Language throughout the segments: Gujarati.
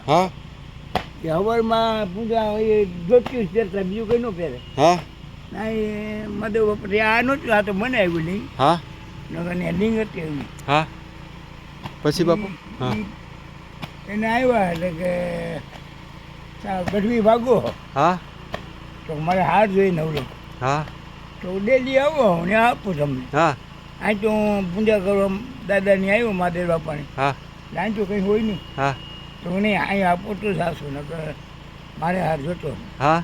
હા કે હવારમાં પૂજા એ ધોતિયું જ પહેરતા બીજું કંઈ ન પહેરે. હા ના એ મધુ બાપા આ નહોતું, આ તો મને આવ્યું લિંગ. હા નગર લિંગ હતી એવી. હા પછી બાપુ હા એને આવ્યા એટલે કે ગઢવી ભાગો હા તો મારે હાર જોઈ નવલો હા તો ડેલી આવો ને આપું તમને. હા અહીં તો હું પૂજા કરવા દાદાની આવ્યો મહાદેવ બાપાની. હા અહીં તો કંઈ હોય નહીં હા તો હું નહીં અહીં આપો તો સાસુ નકર મારે હાર જોતો હા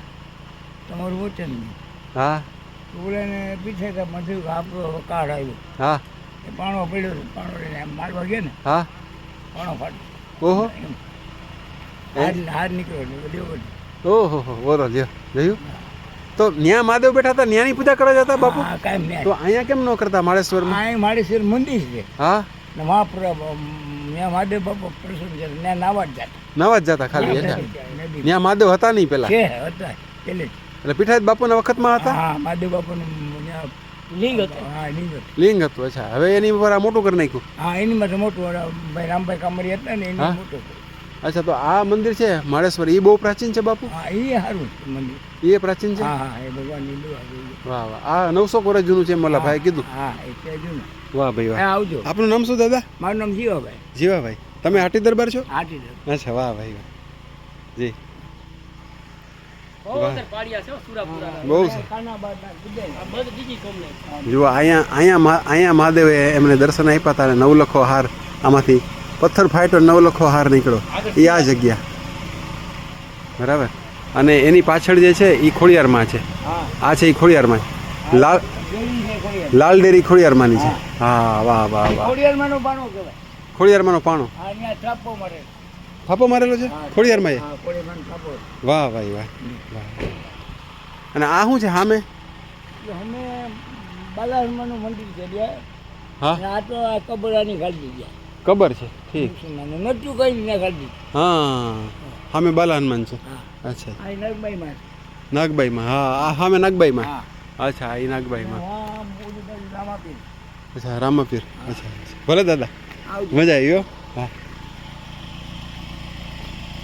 તમારું વચન નહીં. હા તો ઓલાને પીછે તો મધુ આપણો કાર્ડ આવ્યો હા એ પાણો પડ્યો હતો, પાણો લઈને આમ મારવા ગયા ને હા પાણો ફાટ્યો. ઓહો એમ હાર નીકળ્યો એટલે બધી વખત. ઓહો હો બોલો લ્યો જોયું તો ન્યા મહાદેવ બેઠા હતા ન્યાની પૂજા કરવા જતા બાપુ હા કાંઈ નહીં. તો અહીંયા કેમ ન કરતા માળેશ્વરમાં અહીં મારી શેર મંદિર છે હા ને મહાપ્રભુ ત્યાં મહાદેવ બાપા પ્રસન્ન છે ત્યાં નાવા જ જતા. નવા જ જતા ખાલી એટલે નદી ત્યાં મહાદેવ હતા નહીં પેલા છે હતા પેલે જ. એટલે પીઠાયત બાપુના વખતમાં હતા હા મહાદેવ બાપાનું ત્યાં લિંગ હતું. હા લિંગ હતું. લિંગ હતું અચ્છા હવે એની ઉપર આ મોટું કરી નાખ્યું હા એની માટે મોટું ભાઈ રામભાઈ કામરિયા હતા ને હા. એની મોટું. અચ્છા તો આ મંદિર છે માળેશ્વર એ બહુ પ્રાચીન છે બાપુ હા એ સારું છે મંદિર. એ પ્રાચીન છે હા હા એ ભગવાનની દુઆ જોઈએ. વાહ વાહ આ 900 વર્ષ જૂનું છે એમ ઓલા ભાઈ કીધું હા એ કહેજો ને. વાહ ભાઈ વાહ હા આવજો. આપનું નામ શું દાદા મારું નામ જીવાભાઈ. જીવાભાઈ તમે હાટી દરબાર છો હાટી દે. અચ્છા વાહ ભાઈ વાહ જી બહુ છે ખાના બારના કીધે. જુઓ અહીંયા મહાદેવે એમને દર્શન આપ્યા હતા અને નવલખો હાર આમાંથી પથ્થર ફાટ્યો નવલખો હાર નીકળ્યો એ આ જગ્યા બરાબર અને એની પાછળ જે છે એ ખોડિયારમાં છે હા આ છે એ ખોડિયારમાં લાલ જોઈ છે ખોડિયાર. લાલ ડેરી ખોડિયારમાંની છે હા વાહ વાહ વાહ ખોડિયારમાંનો બાણો કહેવાય. ખોડિયારમાંનો પાણો હા અહીંયા થાપો મારે. થાપો મારેલો છે ખોડિયારમાં એ હા ખોડિયારમાંનો થાપો. વાહ ભાઈ વાહ વાહ અને આ શું છે સામે એટલે અમે બાલાહનુમાનનું મંદિર છે ત્યાં. હા અને આ તો આ કબરાની કાઢી ગયા. કબર છે ઠીક નતું કઈ ના કાઢી. હા સામે બાલા હનુમાન છે હા અચ્છા આ નરબાઈમાં. નાગબાઈમાં હા આ સામે નાગબાઈમાં હા અચ્છા એ નાગબાઈમાં હા ઓલી બાજુ રામાપીર. અચ્છા રામાપીર અચ્છા ભલે દાદા આવજો. મજા આવી હો હા